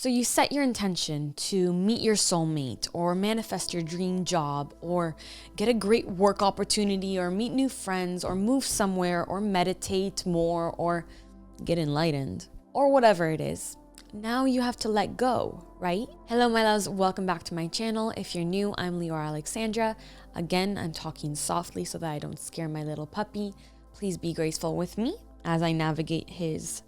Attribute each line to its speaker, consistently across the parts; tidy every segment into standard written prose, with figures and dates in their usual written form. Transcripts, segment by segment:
Speaker 1: So you set your intention to meet your soulmate or manifest your dream job or get a great work opportunity or meet new friends or move somewhere or meditate more or get enlightened or whatever it is. Now you have to let go, right? Hello, my loves. Welcome back to my channel. If you're new, I'm Leeor Alexandra. Again, I'm talking softly so that I don't scare my little puppy. Please be graceful with me as I navigate his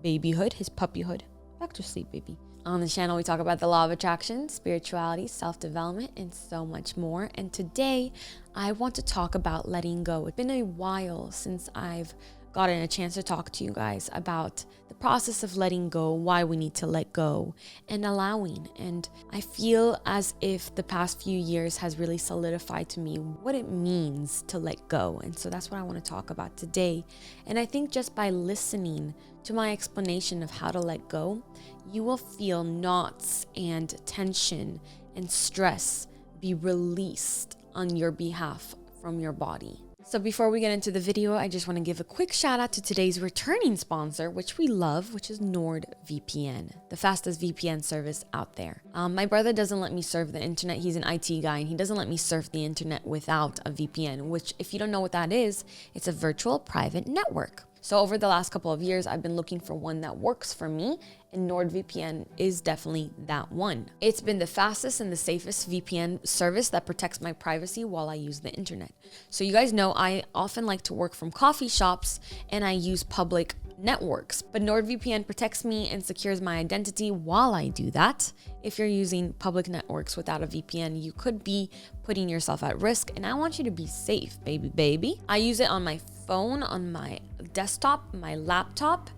Speaker 1: babyhood, his puppyhood. Back to sleep, baby. On the channel, we talk about the law of attraction, spirituality, self-development, and so much more. And today, I want to talk about letting go. It's been a while since I've gotten a chance to talk to you guys about the process of letting go, why we need to let go, and allowing. And I feel as if the past few years has really solidified to me what it means to let go. And so that's what I want to talk about today. And I think just by listening to my explanation of how to let go, you will feel knots and tension and stress be released on your behalf from your body. So before we get into the video, I just want to give a quick shout out to today's returning sponsor, which we love, which is NordVPN, the fastest VPN service out there. My brother doesn't let me surf the internet. He's an IT guy and he doesn't let me surf the internet without a VPN, which if you don't know what that is, it's a virtual private network. So over the last couple of years, I've been looking for one that works for me, and NordVPN is definitely that one. It's been the fastest and the safest VPN service that protects my privacy while I use the internet. So you guys know I often like to work from coffee shops and I use public networks, but NordVPN protects me and secures my identity while I do that. If you're using public networks without a VPN, you could be putting yourself at risk, and I want you to be safe, baby. I use it on my phone, on my desktop, my laptop,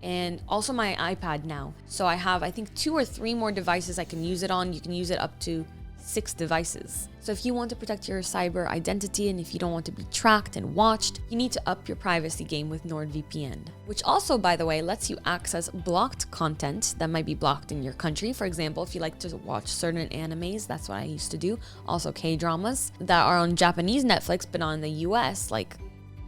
Speaker 1: and also my iPad now. So I have, I think, 2 or 3 more devices I can use it on. You can use it up to 6 devices. So if you want to protect your cyber identity and if you don't want to be tracked and watched, you need to up your privacy game with NordVPN, which also, by the way, lets you access blocked content that might be blocked in your country. For example, if you like to watch certain animes, that's what I used to do. Also K-dramas that are on Japanese Netflix, but on the US, like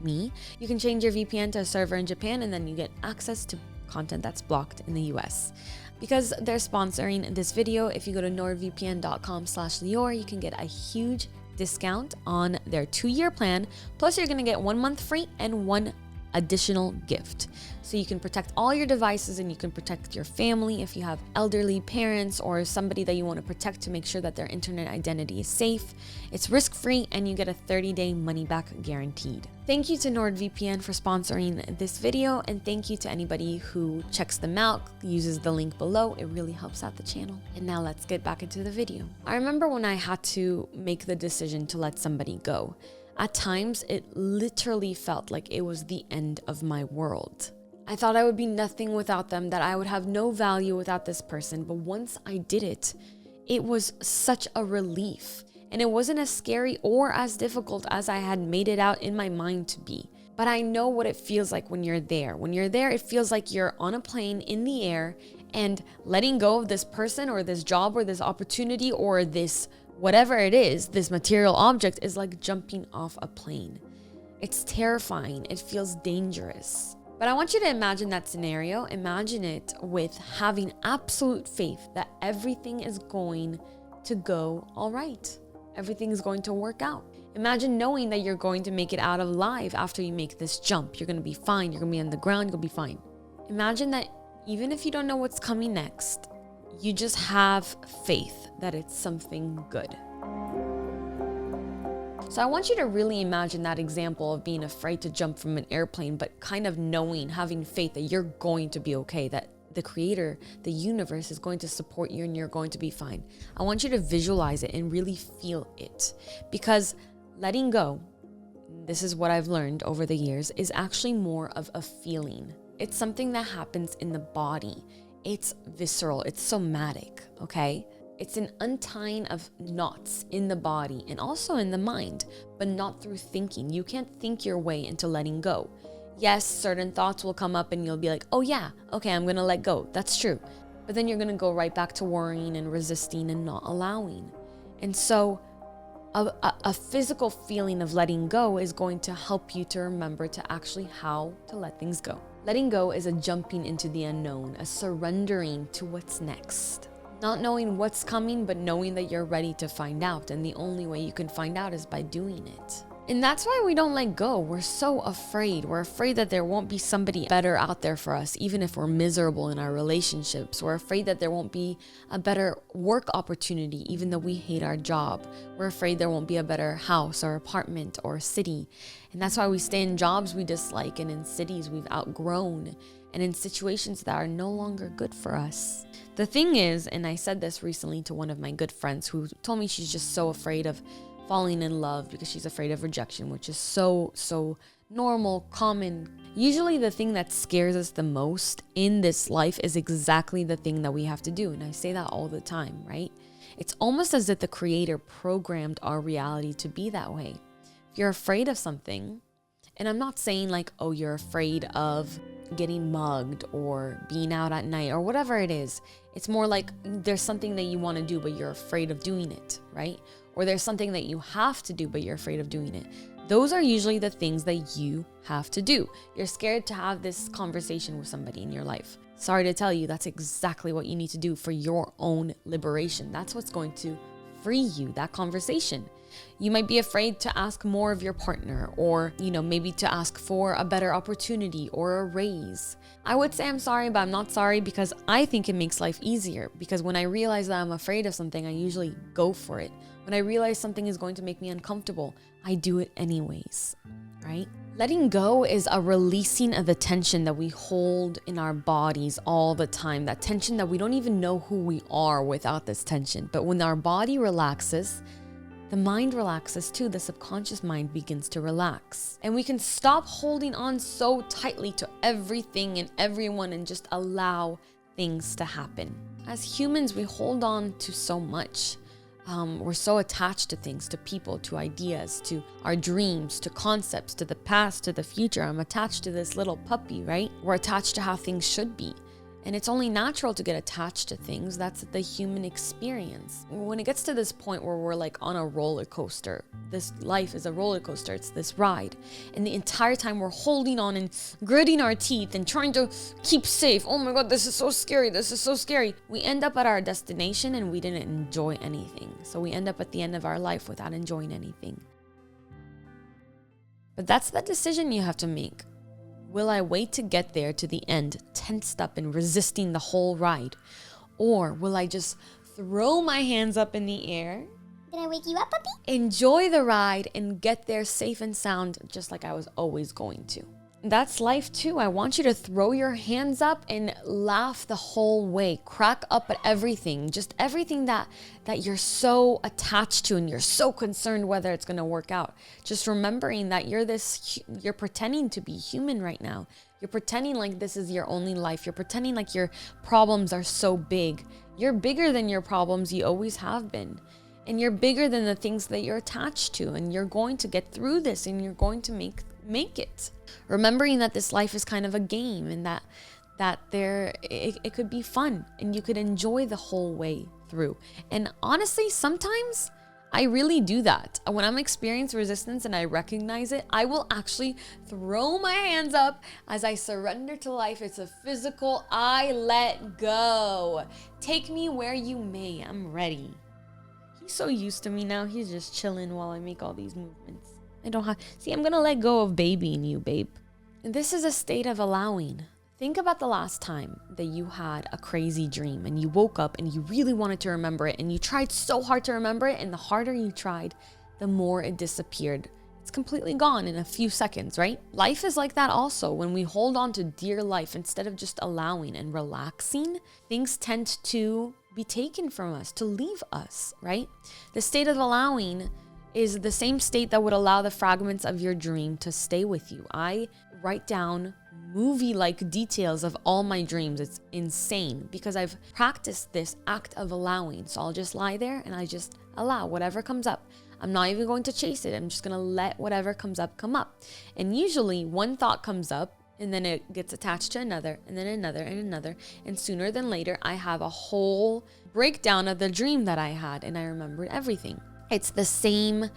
Speaker 1: me, you can change your VPN to a server in Japan and then you get access to content that's blocked in the US. Because they're sponsoring this video, if you go to nordvpn.com/Leeor, you can get a huge discount on their 2-year plan. Plus you're gonna get 1 month free and 1 additional gift. So you can protect all your devices and you can protect your family if you have elderly parents or somebody that you want to protect to make sure that their internet identity is safe. It's risk-free and you get a 30-day money-back guaranteed. Thank you to NordVPN for sponsoring this video, and thank you to anybody who checks them out, uses the link below. It really helps out the channel. And now let's get back into the video. I remember when I had to make the decision to let somebody go. At times, it literally felt like it was the end of my world. I thought I would be nothing without them, that I would have no value without this person. But once I did it, it was such a relief. And it wasn't as scary or as difficult as I had made it out in my mind to be. But I know what it feels like when you're there. When you're there, it feels like you're on a plane in the air and letting go of this person or this job or this opportunity or this whatever it is, this material object is like jumping off a plane. It's terrifying. It feels dangerous. But I want you to imagine that scenario. Imagine it with having absolute faith that everything is going to go all right. Everything is going to work out. Imagine knowing that you're going to make it out alive after you make this jump. You're going to be fine. You're going to be on the ground. You'll be fine. Imagine that even if you don't know what's coming next, you just have faith that it's something good. So I want you to really imagine that example of being afraid to jump from an airplane, but kind of knowing, having faith that you're going to be okay, that the creator, the universe is going to support you and you're going to be fine. I want you to visualize it and really feel it, because letting go, this is what I've learned over the years, is actually more of a feeling. It's something that happens in the body. It's visceral, it's somatic, okay? It's an untying of knots in the body and also in the mind, but not through thinking. You can't think your way into letting go. Yes, certain thoughts will come up and you'll be like, oh yeah, okay, I'm gonna let go. That's true. But then you're gonna go right back to worrying and resisting and not allowing. And so a physical feeling of letting go is going to help you to remember to actually how to let things go. Letting go is a jumping into the unknown, a surrendering to what's next. Not knowing what's coming, but knowing that you're ready to find out. And the only way you can find out is by doing it. And that's why we don't let go. We're so afraid. We're afraid that there won't be somebody better out there for us, even if we're miserable in our relationships. We're afraid that there won't be a better work opportunity, even though we hate our job. We're afraid there won't be a better house or apartment or city. And that's why we stay in jobs we dislike and in cities we've outgrown and in situations that are no longer good for us. The thing is, and I said this recently to one of my good friends who told me she's just so afraid of falling in love because she's afraid of rejection, which is so normal, common. Usually the thing that scares us the most in this life is exactly the thing that we have to do. And I say that all the time, right? It's almost as if the creator programmed our reality to be that way. If you're afraid of something, and I'm not saying like, oh, you're afraid of getting mugged or being out at night or whatever it is. It's more like there's something that you want to do, but you're afraid of doing it, right? Or there's something that you have to do, but you're afraid of doing it. Those are usually the things that you have to do. You're scared to have this conversation with somebody in your life. Sorry to tell you, that's exactly what you need to do for your own liberation. That's what's going to free you, that conversation. You might be afraid to ask more of your partner, or, maybe to ask for a better opportunity or a raise. I would say I'm sorry, but I'm not sorry because I think it makes life easier. Because when I realize that I'm afraid of something, I usually go for it. When I realize something is going to make me uncomfortable, I do it anyways, right? Letting go is a releasing of the tension that we hold in our bodies all the time. That tension that we don't even know who we are without this tension. But when our body relaxes, the mind relaxes too. The subconscious mind begins to relax. And we can stop holding on so tightly to everything and everyone and just allow things to happen. As humans, we hold on to so much. We're so attached to things, to people, to ideas, to our dreams, to concepts, to the past, to the future. I'm attached to this little puppy, right? We're attached to how things should be. And it's only natural to get attached to things. That's the human experience. When it gets to this point where we're like on a roller coaster, this life is a roller coaster, it's this ride. And the entire time we're holding on and gritting our teeth and trying to keep safe. Oh my God, this is so scary. This is so scary. We end up at our destination and we didn't enjoy anything. So we end up at the end of our life without enjoying anything. But that's the decision you have to make. Will I wait to get there to the end, tensed up and resisting the whole ride? Or will I just throw my hands up in the air?
Speaker 2: Did I wake you up, puppy?
Speaker 1: Enjoy the ride and get there safe and sound, just like I was always going to. That's life too. I want you to throw your hands up and laugh the whole way. Crack up at everything. Just everything that you're so attached to and you're so concerned whether it's going to work out. Just remembering that you're pretending to be human right now. You're pretending like this is your only life. You're pretending like your problems are so big. You're bigger than your problems. You always have been. And you're bigger than the things that you're attached to. And you're going to get through this and you're going to make it. Remembering that this life is kind of a game and that it could be fun and you could enjoy the whole way through. And honestly, sometimes I really do that. When I'm experiencing resistance and I recognize it, I will actually throw my hands up as I surrender to life. It's a physical, I let go. Take me where you may. I'm ready. He's so used to me now. He's just chilling while I make all these movements. I'm going to let go of babying you, babe. And this is a state of allowing. Think about the last time that you had a crazy dream and you woke up and you really wanted to remember it and you tried so hard to remember it, and the harder you tried, the more it disappeared. It's completely gone in a few seconds, right? Life is like that also. When we hold on to dear life instead of just allowing and relaxing, things tend to be taken from us, to leave us, right? The state of allowing is the same state that would allow the fragments of your dream to stay with you. I write down movie-like details of all my dreams. It's insane because I've practiced this act of allowing. So I'll just lie there and I just allow whatever comes up. I'm not even going to chase it. I'm just going to let whatever comes up come up. And usually one thought comes up and then it gets attached to another and then another and another. And sooner than later, I have a whole breakdown of the dream that I had and I remembered everything. It's the same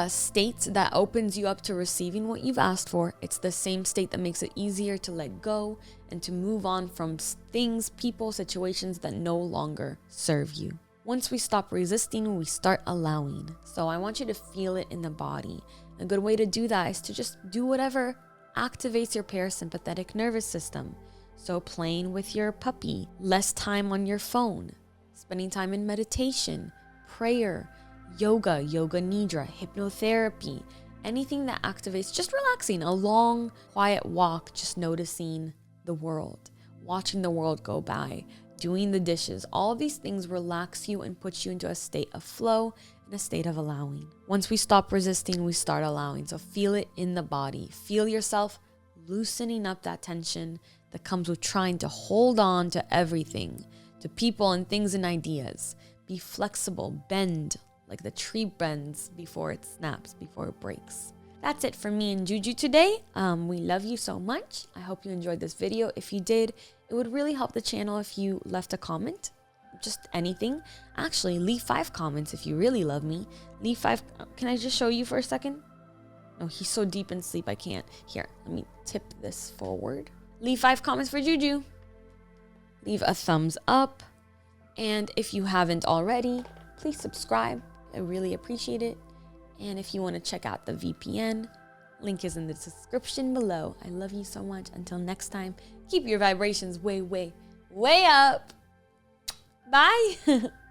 Speaker 1: state that opens you up to receiving what you've asked for. It's the same state that makes it easier to let go and to move on from things, people, situations that no longer serve you. Once we stop resisting, we start allowing. So I want you to feel it in the body. A good way to do that is to just do whatever activates your parasympathetic nervous system. So playing with your puppy, less time on your phone, spending time in meditation, prayer, yoga nidra, hypnotherapy, anything that activates, just relaxing, a long, quiet walk, just noticing the world, watching the world go by, doing the dishes. All of these things relax you and put you into a state of flow and a state of allowing. Once we stop resisting, we start allowing. So feel it in the body. Feel yourself loosening up that tension that comes with trying to hold on to everything, to people and things and ideas. Be flexible, bend like the tree bends before it snaps, before it breaks. That's it for me and Juju today. We love you so much. I hope you enjoyed this video. If you did, it would really help the channel if you left a comment, just anything. Actually, leave 5 comments if you really love me. Leave 5. Can I just show you for a second? No, he's so deep in sleep I can't. Here, let me tip this forward. Leave 5 comments for Juju. Leave a thumbs up. And if you haven't already, please subscribe. I really appreciate it. And if you want to check out the VPN, link is in the description below. I love you so much. Until next time, keep your vibrations way, way, way up. Bye.